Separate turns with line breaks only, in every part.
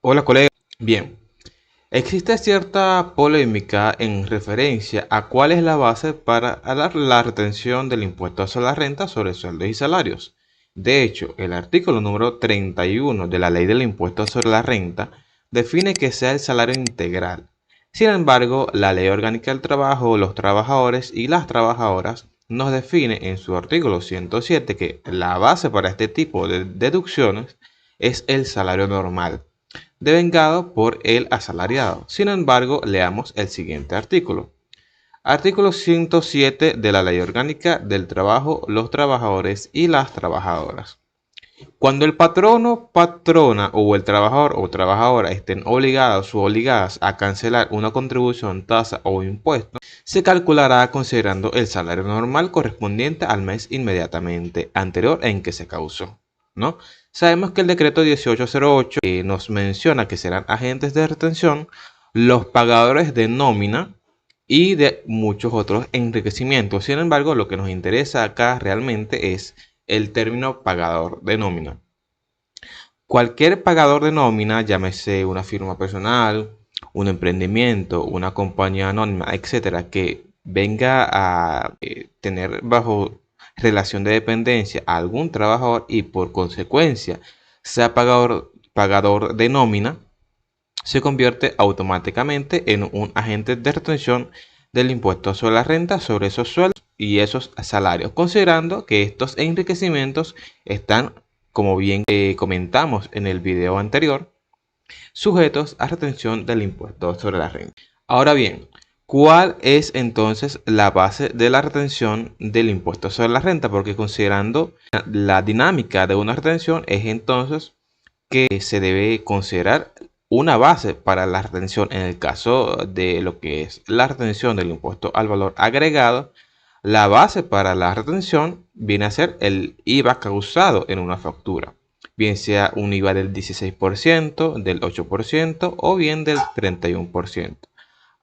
Hola colega, bien, existe cierta polémica en referencia a cuál es la base para la retención del impuesto sobre la renta sobre sueldos y salarios. De hecho, el artículo número 31 de la Ley del Impuesto sobre la Renta define que sea el salario integral. Sin embargo, la Ley Orgánica del Trabajo, los trabajadores y las trabajadoras nos define en su artículo 107 que la base para este tipo de deducciones es el salario normal devengado por el asalariado. Sin embargo, leamos el siguiente artículo. Artículo 107 de la Ley Orgánica del Trabajo, los trabajadores y las trabajadoras. Cuando el patrono, patrona o el trabajador o trabajadora estén obligados o obligadas a cancelar una contribución, tasa o impuesto, se calculará considerando el salario normal correspondiente al mes inmediatamente anterior en que se causó, ¿no? Sabemos que el decreto 1808 nos menciona que serán agentes de retención los pagadores de nómina y de muchos otros enriquecimientos. Sin embargo, lo que nos interesa acá realmente es el término pagador de nómina. Cualquier pagador de nómina, llámese una firma personal, un emprendimiento, una compañía anónima, etcétera, que venga a tener bajo relación de dependencia a algún trabajador y por consecuencia sea pagador de nómina, se convierte automáticamente en un agente de retención del impuesto sobre la renta sobre esos sueldos y esos salarios, considerando que estos enriquecimientos están, como bien comentamos en el video anterior, sujetos a retención del impuesto sobre la renta. Ahora bien, ¿cuál es entonces la base de la retención del impuesto sobre la renta? Porque considerando la dinámica de una retención es entonces que se debe considerar una base para la retención en el caso de lo que es la retención del impuesto al valor agregado. La base para la retención viene a ser el IVA causado en una factura, bien sea un IVA del 16%, del 8% o bien del 31%.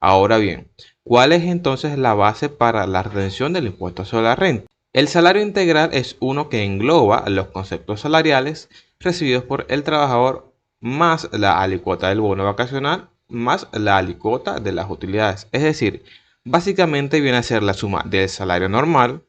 Ahora bien, ¿cuál es entonces la base para la retención del impuesto sobre la renta? El salario integral es uno que engloba los conceptos salariales recibidos por el trabajador más la alicuota del bono vacacional más la alicuota de las utilidades. Es decir, básicamente viene a ser la suma del salario normal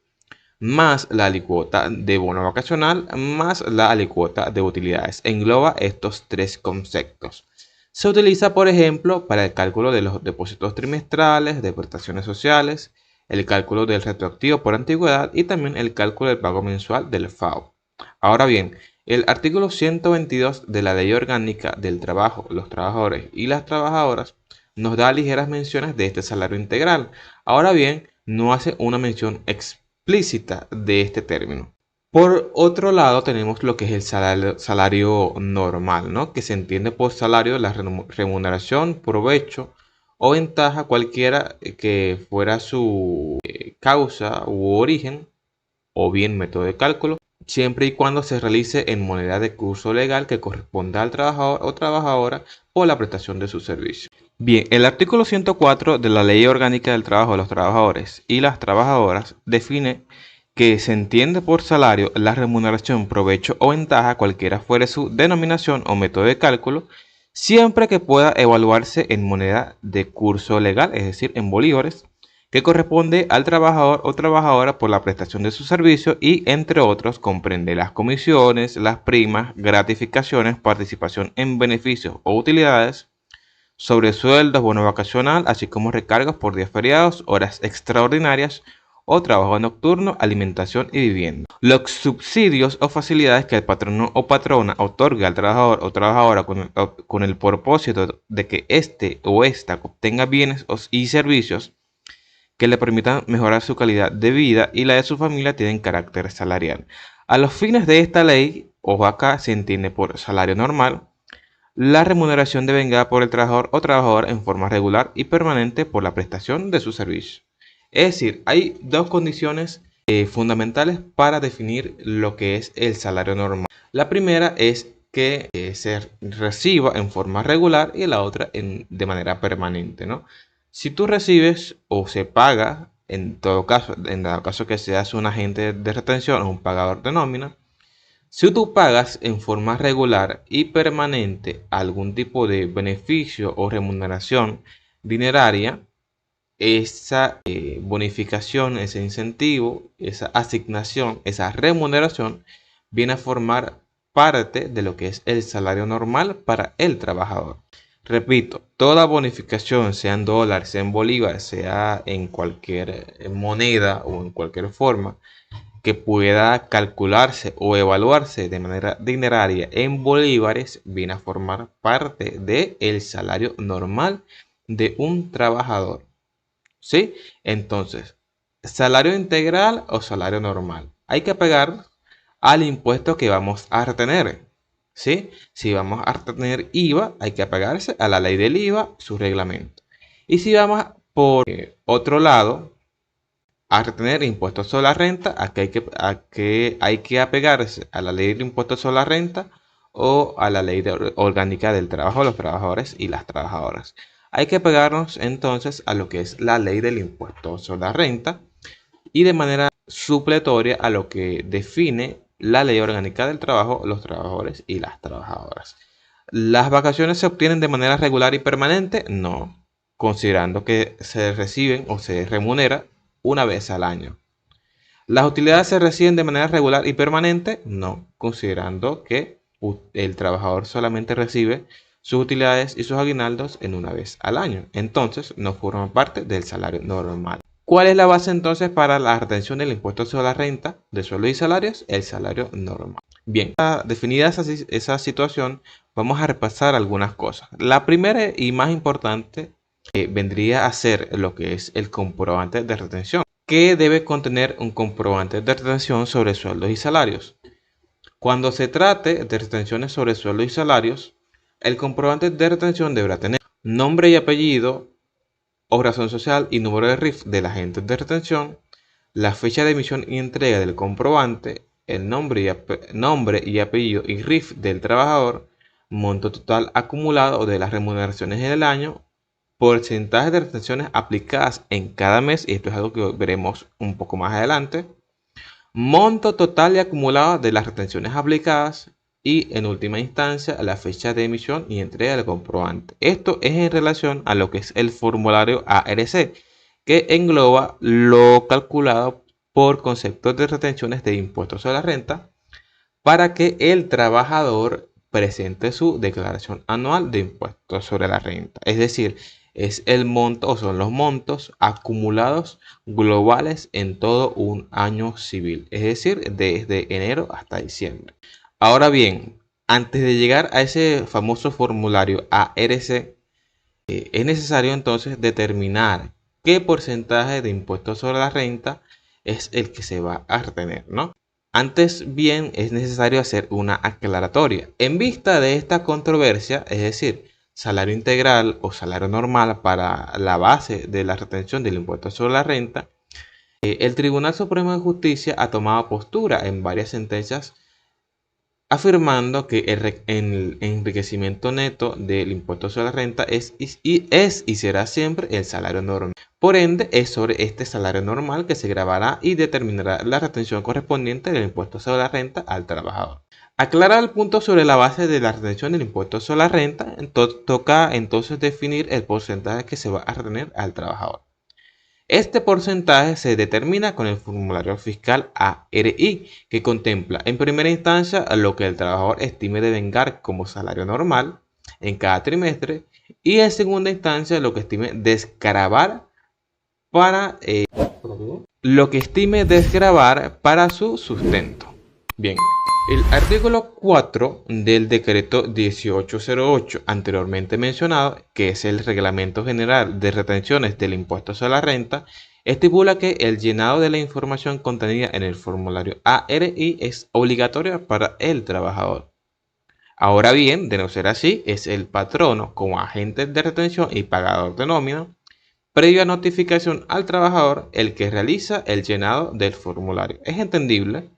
más la alicuota de bono vacacional más la alicuota de utilidades. Engloba estos tres conceptos. Se utiliza, por ejemplo, para el cálculo de los depósitos trimestrales, de prestaciones sociales, el cálculo del retroactivo por antigüedad y también el cálculo del pago mensual del FAO. Ahora bien, el artículo 122 de la Ley Orgánica del Trabajo, los trabajadores y las trabajadoras nos da ligeras menciones de este salario integral. Ahora bien, no hace una mención explícita de este término. Por otro lado, tenemos lo que es el salario normal, ¿no? Que se entiende por salario la remuneración, provecho o ventaja cualquiera que fuera su causa u origen o bien método de cálculo, siempre y cuando se realice en moneda de curso legal que corresponda al trabajador o trabajadora por la prestación de su servicio. Bien, el artículo 104 de la Ley Orgánica del Trabajo de los Trabajadores y las Trabajadoras define que se entiende por salario la remuneración, provecho o ventaja, cualquiera fuere su denominación o método de cálculo, siempre que pueda evaluarse en moneda de curso legal, es decir, en bolívares, que corresponde al trabajador o trabajadora por la prestación de su servicio y, entre otros, comprende las comisiones, las primas, gratificaciones, participación en beneficios o utilidades, sobresueldos, bono vacacional, así como recargos por días feriados, horas extraordinarias o trabajo nocturno, alimentación y vivienda. Los subsidios o facilidades que el patrono o patrona otorga al trabajador o trabajadora con el propósito de que éste o ésta obtenga bienes y servicios que le permitan mejorar su calidad de vida y la de su familia tienen carácter salarial. A los fines de esta ley, ojo acá, se entiende por salario normal la remuneración devengada por el trabajador o trabajadora en forma regular y permanente por la prestación de su servicio. Es decir, hay dos condiciones fundamentales para definir lo que es el salario normal. La primera es que se reciba en forma regular y la otra de manera permanente, ¿no? Si tú recibes o se paga, en todo caso, en dado caso que seas un agente de retención o un pagador de nómina, Si tú pagas en forma regular y permanente algún tipo de beneficio o remuneración dineraria, esa bonificación, ese incentivo, esa asignación, esa remuneración viene a formar parte de lo que es el salario normal para el trabajador. Repito, toda bonificación, sea en dólar, sea en bolívar, sea en cualquier moneda o en cualquier forma que pueda calcularse o evaluarse de manera dineraria en bolívares, viene a formar parte del salario normal de un trabajador. ¿Sí? Entonces, salario integral o salario normal. Hay que pegar al impuesto que vamos a retener. ¿Sí? Si vamos a retener IVA, hay que apegarse a la ley del IVA, su reglamento. Y si vamos por otro lado, a retener impuestos sobre la renta, hay que apegarse a la ley del impuesto sobre la renta o a la ley orgánica del trabajo de los trabajadores y las trabajadoras. Hay que pegarnos entonces a lo que es la ley del impuesto sobre la renta y de manera supletoria a lo que define la ley orgánica del trabajo, los trabajadores y las trabajadoras. ¿Las vacaciones se obtienen de manera regular y permanente? No, considerando que se reciben o se remunera una vez al año. ¿Las utilidades se reciben de manera regular y permanente? No, considerando que el trabajador solamente recibe sus utilidades y sus aguinaldos en una vez al año. Entonces, no forman parte del salario normal. ¿Cuál es la base entonces para la retención del impuesto sobre la renta de sueldos y salarios? El salario normal. Bien, definida esa situación, vamos a repasar algunas cosas. La primera y más importante vendría a ser lo que es el comprobante de retención, que debe contener un comprobante de retención sobre sueldos y salarios. Cuando se trate de retenciones sobre sueldos y salarios, el comprobante de retención deberá tener nombre y apellido o razón social y número de RIF del agente de retención, la fecha de emisión y entrega del comprobante, el nombre y apellido y RIF del trabajador, monto total acumulado de las remuneraciones en el año, porcentaje de retenciones aplicadas en cada mes, y esto es algo que veremos un poco más adelante, monto total y acumulado de las retenciones aplicadas y en última instancia la fecha de emisión y entrega del comprobante. Esto es en relación a lo que es el formulario ARC, que engloba lo calculado por conceptos de retenciones de impuestos sobre la renta para que el trabajador presente su declaración anual de impuestos sobre la renta. Es decir, es el monto o son los montos acumulados globales en todo un año civil, es decir, desde enero hasta diciembre. Ahora bien, antes de llegar a ese famoso formulario ARC, es necesario entonces determinar qué porcentaje de impuestos sobre la renta es el que se va a retener, ¿no? Antes bien, es necesario hacer una aclaratoria. En vista de esta controversia, es decir, salario integral o salario normal para la base de la retención del impuesto sobre la renta, el Tribunal Supremo de Justicia ha tomado postura en varias sentencias afirmando que el enriquecimiento neto del impuesto sobre la renta es y será siempre el salario normal. Por ende, es sobre este salario normal que se grabará y determinará la retención correspondiente del impuesto sobre la renta al trabajador. Aclarar el punto sobre la base de la retención del impuesto sobre la renta, toca entonces definir el porcentaje que se va a retener al trabajador. Este porcentaje se determina con el formulario fiscal ARI, que contempla en primera instancia lo que el trabajador estime de vengar como salario normal en cada trimestre y en segunda instancia lo que estime desgravar para su sustento. Bien, el artículo 4 del decreto 1808 anteriormente mencionado, que es el Reglamento General de Retenciones del Impuesto sobre la Renta, estipula que el llenado de la información contenida en el formulario ARI es obligatorio para el trabajador. Ahora bien, de no ser así, es el patrono como agente de retención y pagador de nómina, previa notificación al trabajador, el que realiza el llenado del formulario. Es entendible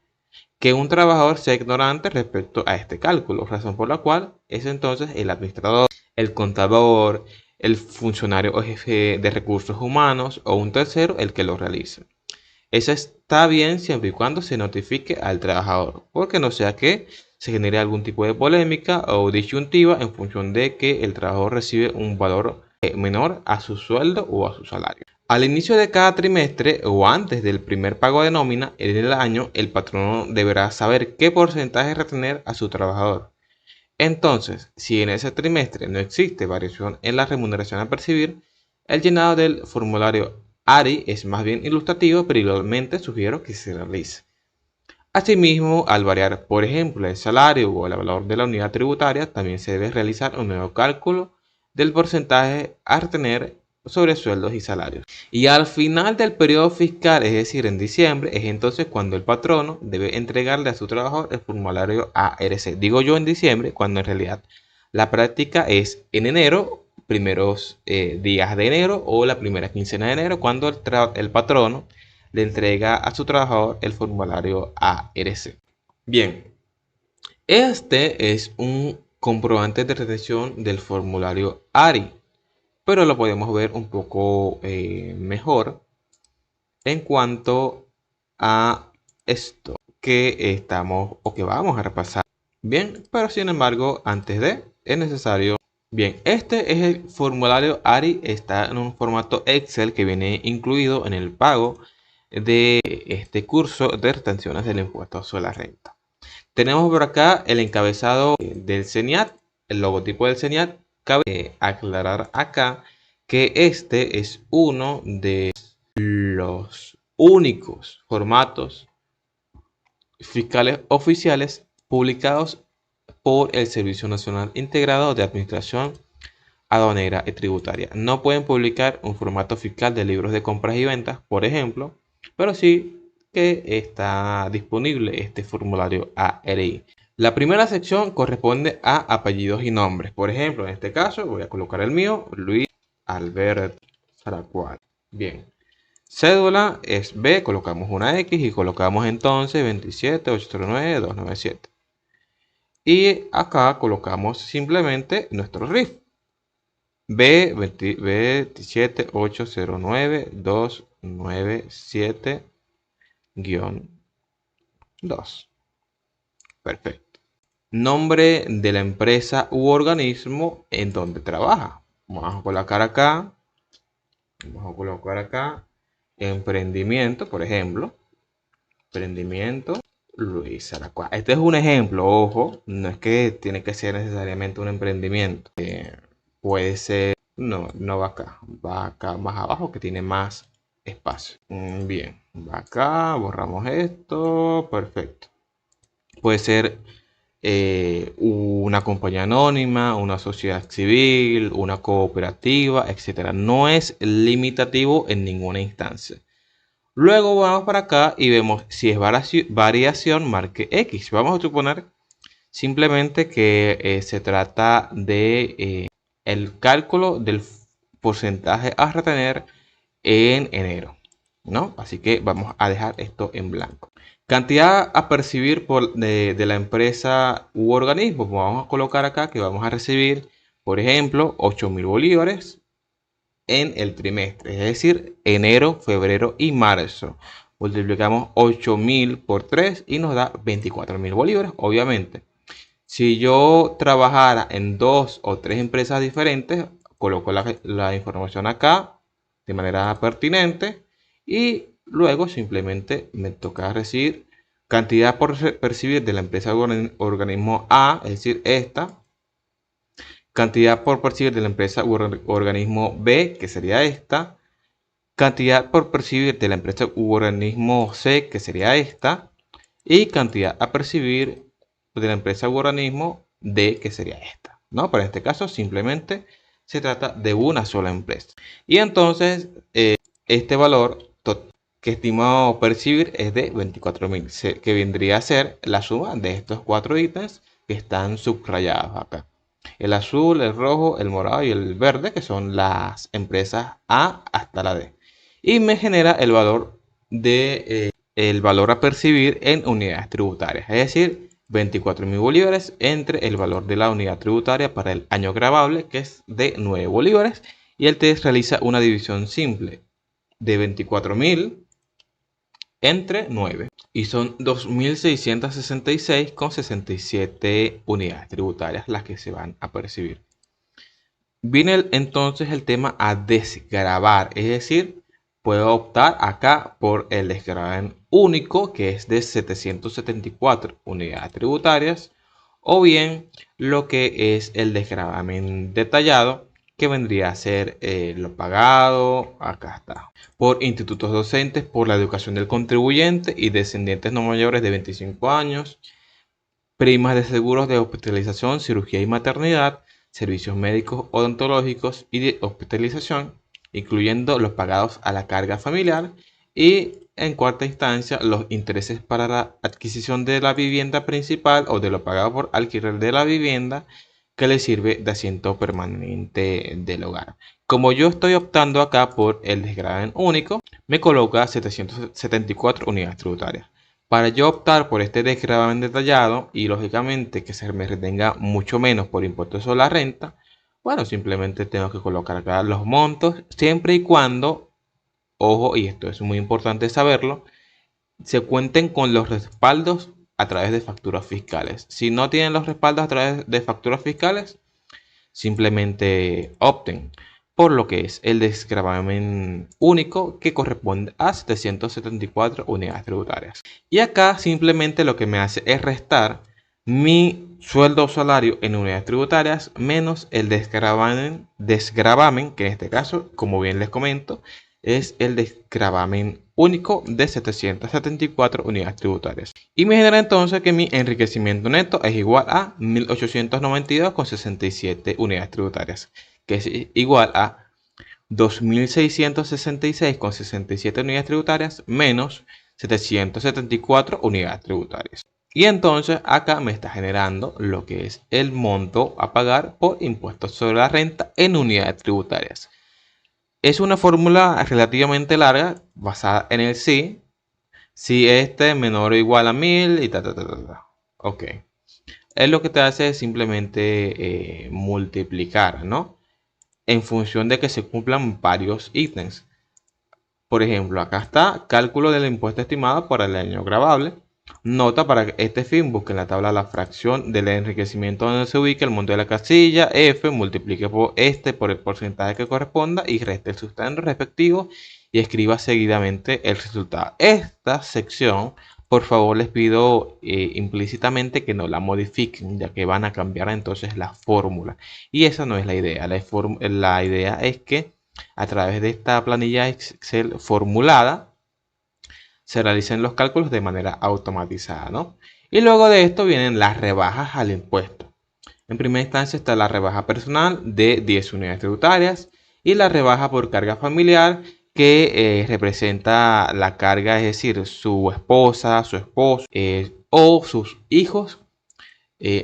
que un trabajador sea ignorante respecto a este cálculo, razón por la cual es entonces el administrador, el contador, el funcionario o jefe de recursos humanos o un tercero el que lo realice. Eso está bien siempre y cuando se notifique al trabajador, porque no sea que se genere algún tipo de polémica o disyuntiva en función de que el trabajador recibe un valor menor a su sueldo o a su salario. Al inicio de cada trimestre o antes del primer pago de nómina en el año, el patrono deberá saber qué porcentaje retener a su trabajador. Entonces, si en ese trimestre no existe variación en la remuneración a percibir, el llenado del formulario ARI es más bien ilustrativo, pero igualmente sugiero que se realice. Asimismo, al variar, por ejemplo, el salario o el valor de la unidad tributaria, también se debe realizar un nuevo cálculo del porcentaje a retener sobre sueldos y salarios. Y al final del periodo fiscal, es decir, en diciembre, es entonces cuando el patrono debe entregarle a su trabajador el formulario ARC. Digo yo en diciembre, cuando en realidad la práctica es en enero, primeros días de enero o la primera quincena de enero, cuando el patrono le entrega a su trabajador el formulario ARC. Bien, este es un comprobante de retención del formulario ARI, pero lo podemos ver un poco mejor en cuanto a esto que estamos o que vamos a repasar. Bien, pero sin embargo, antes de, es necesario. Bien, este es el formulario ARI, está en un formato Excel que viene incluido en el pago de este curso de retenciones del impuesto sobre la renta. Tenemos por acá el encabezado del CENIAT, el logotipo del CENIAT. Cabe aclarar acá que este es uno de los únicos formatos fiscales oficiales publicados por el Servicio Nacional Integrado de Administración Aduanera y Tributaria. No pueden publicar un formato fiscal de libros de compras y ventas, por ejemplo, pero sí que está disponible este formulario ARI. La primera sección corresponde a apellidos y nombres. Por ejemplo, en este caso voy a colocar el mío, Luis Alberto Saracual. Bien. Cédula es B, colocamos una X y colocamos entonces 27809-297. Y acá colocamos simplemente nuestro RIF. B27809-297-2. Perfecto. Nombre de la empresa u organismo en donde trabaja. Vamos a colocar acá. Emprendimiento, por ejemplo. Emprendimiento Luis Saracuá. Este es un ejemplo, ojo, no es que tiene que ser necesariamente un emprendimiento. Puede ser, no va acá más abajo que tiene más espacio. Bien, va acá, borramos esto, perfecto. Puede ser una compañía anónima, una sociedad civil, una cooperativa, etc. No es limitativo en ninguna instancia. Luego vamos para acá y vemos si es variación, marque X. Vamos a suponer simplemente que se trata de el cálculo del porcentaje a retener en enero, ¿no? Así que vamos a dejar esto en blanco. Cantidad a percibir de la empresa u organismo. Vamos a colocar acá que vamos a recibir, por ejemplo, 8.000 bolívares en el trimestre, es decir, enero, febrero y marzo. Multiplicamos 8.000 por 3 y nos da 24.000 bolívares. Obviamente, si yo trabajara en 2 o 3 empresas diferentes, coloco la información acá de manera pertinente y luego simplemente me toca recibir cantidad por percibir de la empresa organismo A, es decir, esta. Cantidad por percibir de la empresa u organismo B, que sería esta. Cantidad por percibir de la empresa u organismo C, que sería esta. Y cantidad a percibir de la empresa u organismo D, que sería esta, ¿no? Pero en este caso simplemente se trata de una sola empresa. Y entonces este valor que estimo percibir es de 24.000, que vendría a ser la suma de estos 4 ítems que están subrayados acá. El azul, el rojo, el morado y el verde, que son las empresas A hasta la D. Y me genera el valor el valor a percibir en unidades tributarias, es decir, 24.000 bolívares entre el valor de la unidad tributaria para el año gravable, que es de 9 bolívares, y el test realiza una división simple de 24.000 entre 9 y son 2.666,67 unidades tributarias las que se van a percibir. Viene entonces el tema a desgravar, es decir, puedo optar acá por el desgravamen único, que es de 774 unidades tributarias, o bien lo que es el desgravamen detallado, que vendría a ser lo pagado, acá está, por institutos docentes, por la educación del contribuyente y descendientes no mayores de 25 años, primas de seguros de hospitalización, cirugía y maternidad, servicios médicos odontológicos y de hospitalización, incluyendo los pagados a la carga familiar, y en cuarta instancia los intereses para la adquisición de la vivienda principal o de lo pagado por alquiler de la vivienda que le sirve de asiento permanente del hogar. Como yo estoy optando acá por el desgravamen único, me coloca 774 unidades tributarias. Para yo optar por este desgravamen detallado y lógicamente que se me retenga mucho menos por impuestos sobre la renta, bueno, simplemente tengo que colocar acá los montos siempre y cuando, ojo, y esto es muy importante saberlo, se cuenten con los respaldos a través de facturas fiscales. Si no tienen los respaldos a través de facturas fiscales, simplemente opten por lo que es el desgravamen único, que corresponde a 774 unidades tributarias. Y acá simplemente lo que me hace es restar mi sueldo o salario en unidades tributarias menos el desgravamen, que en este caso, como bien les comento, es el desgravamen único de 774 unidades tributarias. Y me genera entonces que mi enriquecimiento neto es igual a 1.892,67 unidades tributarias, que es igual a 2.666,67 unidades tributarias menos 774 unidades tributarias. Y entonces acá me está generando lo que es el monto a pagar por impuestos sobre la renta en unidades tributarias. Es una fórmula relativamente larga basada en el si este es menor o igual a 1000 y Ok. Es lo que te hace es simplemente multiplicar, ¿no? En función de que se cumplan varios ítems. Por ejemplo, acá está cálculo del impuesto estimado para el año gravable. Nota: para este fin, busque en la tabla la fracción del enriquecimiento donde se ubique el monto de la casilla F, multiplique por el porcentaje que corresponda y reste el sustantivo respectivo y escriba seguidamente el resultado. Esta sección, por favor, les pido implícitamente que no la modifiquen, ya que van a cambiar entonces la fórmula. Y esa no es la idea. La idea es que a través de esta planilla Excel formulada se realicen los cálculos de manera automatizada, ¿no? Y luego de esto vienen las rebajas al impuesto. En primera instancia está la rebaja personal de 10 unidades tributarias y la rebaja por carga familiar, que representa la carga, es decir, su esposa, su esposo o sus hijos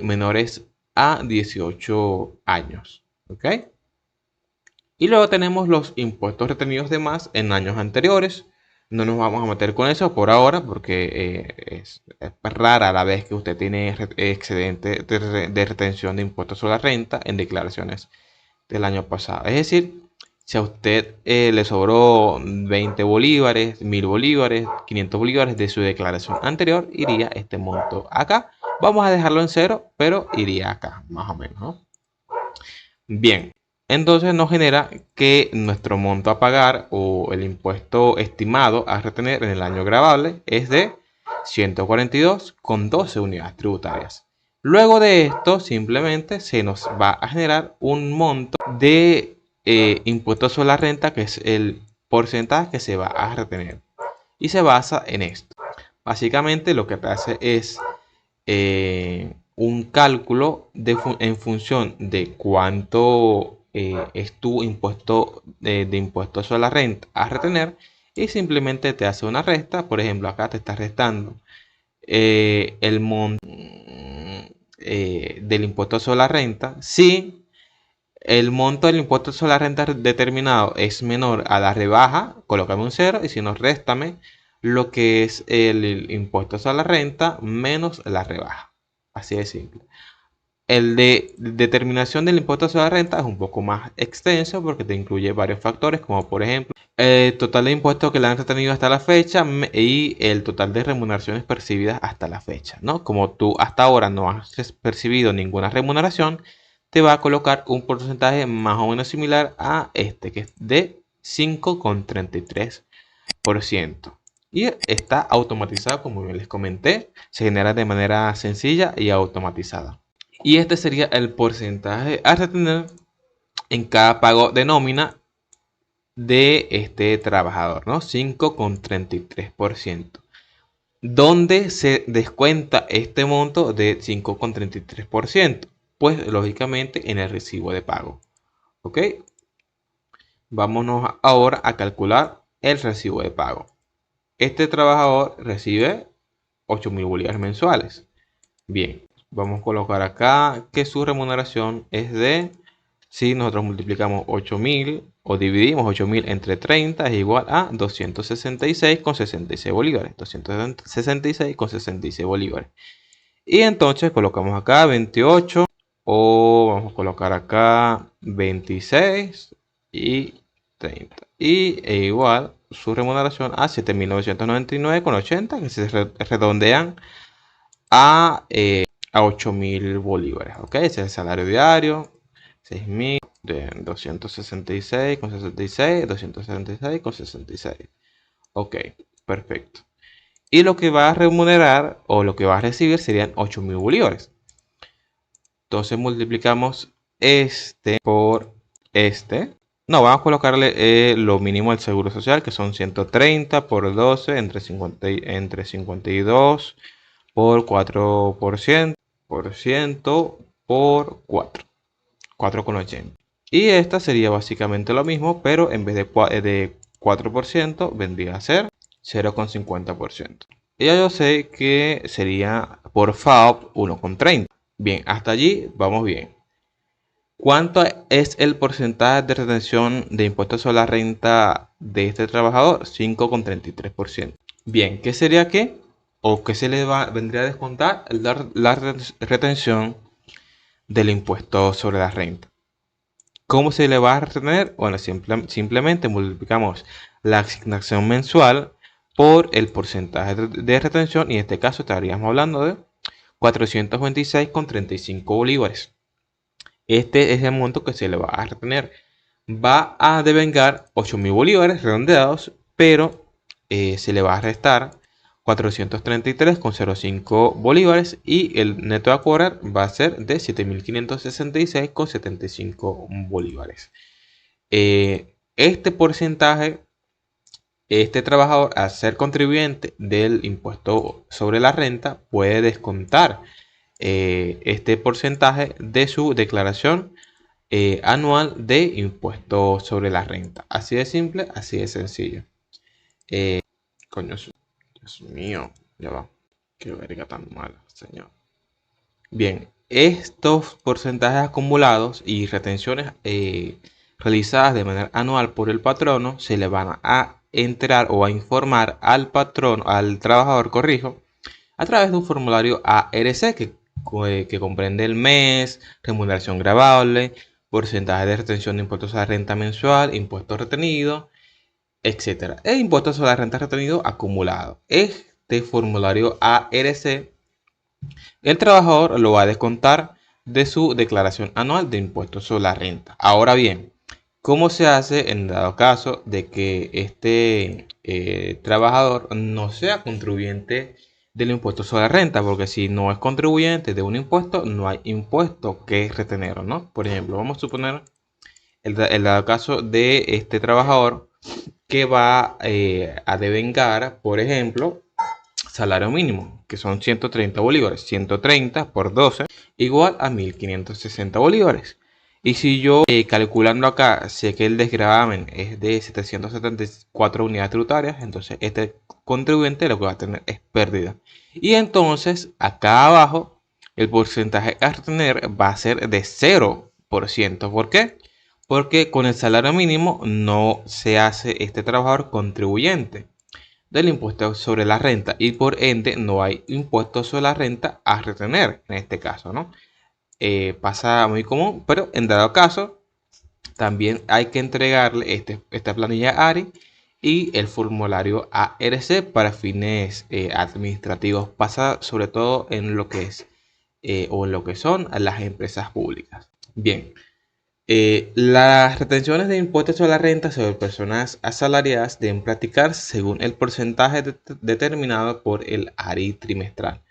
menores a 18 años. ¿Ok? Y luego tenemos los impuestos retenidos de más en años anteriores. No nos vamos a meter con eso por ahora porque es rara la vez que usted tiene excedente de retención de impuestos sobre la renta en declaraciones del año pasado. Es decir, si a usted le sobró 20 bolívares, 1000 bolívares, 500 bolívares de su declaración anterior, iría este monto acá. Vamos a dejarlo en cero, pero iría acá, más o menos, ¿no? Bien, entonces nos genera que nuestro monto a pagar o el impuesto estimado a retener en el año gravable es de 142,12 unidades tributarias. Luego de esto simplemente se nos va a generar un monto de impuesto sobre la renta, que es el porcentaje que se va a retener. Y se basa en esto. Básicamente lo que te hace es un cálculo en función de cuánto es tu impuesto de impuesto sobre la renta a retener, y simplemente te hace una resta. Por ejemplo, acá te está restando el monto del impuesto sobre la renta. Si el monto del impuesto sobre la renta determinado es menor a la rebaja, colócame un 0, y si no, réstame lo que es el impuesto sobre la renta menos la rebaja. Así de simple. El de determinación del impuesto sobre la renta es un poco más extenso porque te incluye varios factores, como por ejemplo el total de impuestos que le han retenido hasta la fecha y el total de remuneraciones percibidas hasta la fecha, ¿no? Como tú hasta ahora no has percibido ninguna remuneración, te va a colocar un porcentaje más o menos similar a este, que es de 5,33%. Y está automatizado, como les comenté, se genera de manera sencilla y automatizada. Y este sería el porcentaje a retener en cada pago de nómina de este trabajador, ¿no? 5,33%. ¿Dónde se descuenta este monto de 5,33%? Pues lógicamente en el recibo de pago. ¿Ok? Vámonos ahora a calcular el recibo de pago. Este trabajador recibe 8.000 bolívares mensuales. Bien, vamos a colocar acá que su remuneración es de, si nosotros multiplicamos 8.000 o dividimos 8.000 entre 30, es igual a 266,66 bolívares. 266,66 bolívares. Y entonces colocamos acá 28 o vamos a colocar acá 26 y 30. Y igual su remuneración a 7.999,80, que se redondean a 8.000 bolívares. Ok, ese es el salario diario. 6.000 de 266,66, 266,66. Ok, perfecto. Y lo que va a remunerar o lo que va a recibir serían 8.000 bolívares. Entonces multiplicamos este por este. No, vamos a colocarle lo mínimo del seguro social, que son 130 por 12 entre 52 por 4%, por 4, 4,80. Y esta sería básicamente lo mismo, pero en vez de 4% vendría a ser 0,50%. Y ya yo sé que sería por FAOP 1,30. Bien, hasta allí vamos bien. ¿Cuánto es el porcentaje de retención de impuestos sobre la renta de este trabajador? 5,33%. Bien, ¿qué sería qué? ¿O qué se le vendría a descontar? La retención del impuesto sobre la renta. ¿Cómo se le va a retener? Bueno, simplemente multiplicamos la asignación mensual por el porcentaje de retención y en este caso estaríamos hablando de 426,35 bolívares. Este es el monto que se le va a retener. Va a devengar 8.000 bolívares redondeados, pero se le va a restar 433,05 bolívares y el neto a cobrar va a ser de 7.566,75 bolívares. Este porcentaje, este trabajador, al ser contribuyente del impuesto sobre la renta, puede descontar este porcentaje de su declaración anual de impuesto sobre la renta. Así de simple, así de sencillo. Coño, Dios mío, ya va. Qué verga tan mala, señor. Bien, estos porcentajes acumulados y retenciones realizadas de manera anual por el patrono se le van a enterar o a informar al patrono, al trabajador, corrijo, a través de un formulario ARC que comprende el mes, remuneración gravable, porcentaje de retención de impuestos a la renta mensual, impuestos retenidos, etcétera, e impuestos sobre la renta retenido acumulado. Este formulario ARC, el trabajador lo va a descontar de su declaración anual de impuestos sobre la renta. Ahora bien, ¿cómo se hace en dado caso de que este trabajador no sea contribuyente del impuesto sobre la renta? Porque si no es contribuyente de un impuesto, no hay impuesto que retener, ¿no? Por ejemplo, vamos a suponer el dado caso de este trabajador que va a devengar, por ejemplo, salario mínimo, que son 130 bolívares. 130 por 12 igual a 1.560 bolívares. Y si yo calculando acá sé que el desgravamen es de 774 unidades tributarias, entonces este contribuyente lo que va a tener es pérdida. Y entonces acá abajo el porcentaje a retener va a ser de 0%. ¿Por qué? Porque con el salario mínimo no se hace este trabajador contribuyente del impuesto sobre la renta y por ende no hay impuesto sobre la renta a retener en este caso, ¿no? pasa muy común, pero en dado caso, también hay que entregarle esta planilla ARI y el formulario ARC para fines administrativos. Pasa sobre todo en lo que es o en lo que son las empresas públicas. Bien, las retenciones de impuestos sobre la renta sobre personas asalariadas deben practicarse según el porcentaje determinado por el ARI trimestral.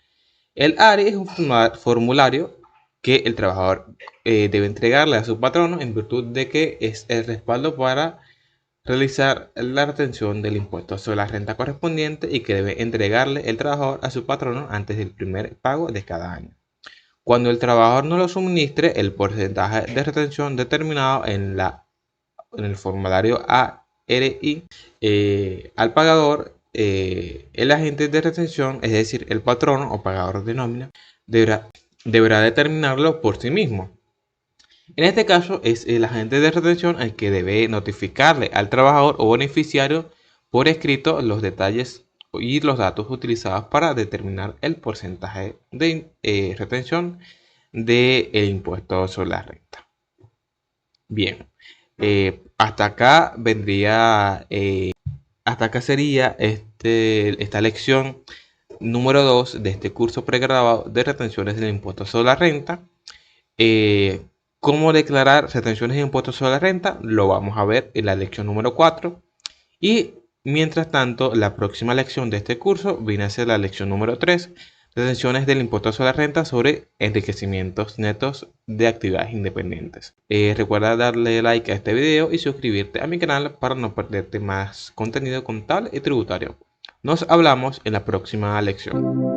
El ARI es un formulario que el trabajador debe entregarle a su patrono en virtud de que es el respaldo para realizar la retención del impuesto sobre la renta correspondiente y que debe entregarle el trabajador a su patrono antes del primer pago de cada año. Cuando el trabajador no lo suministre, el porcentaje de retención determinado en el formulario ARI al pagador, el agente de retención, es decir, el patrono o pagador de nómina, deberá determinarlo por sí mismo. En este caso es el agente de retención el que debe notificarle al trabajador o beneficiario por escrito los detalles y los datos utilizados para determinar el porcentaje de retención del impuesto sobre la renta. Bien, hasta acá sería esta lección número 2 de este curso pregrabado de retenciones del impuesto sobre la renta. ¿Cómo declarar retenciones de impuestos sobre la renta? Lo vamos a ver en la lección número 4. Y mientras tanto, la próxima lección de este curso viene a ser la lección número 3, retenciones del impuesto sobre la renta sobre enriquecimientos netos de actividades independientes. Recuerda darle like a este video y suscribirte a mi canal para no perderte más contenido contable y tributario. Nos hablamos en la próxima lección.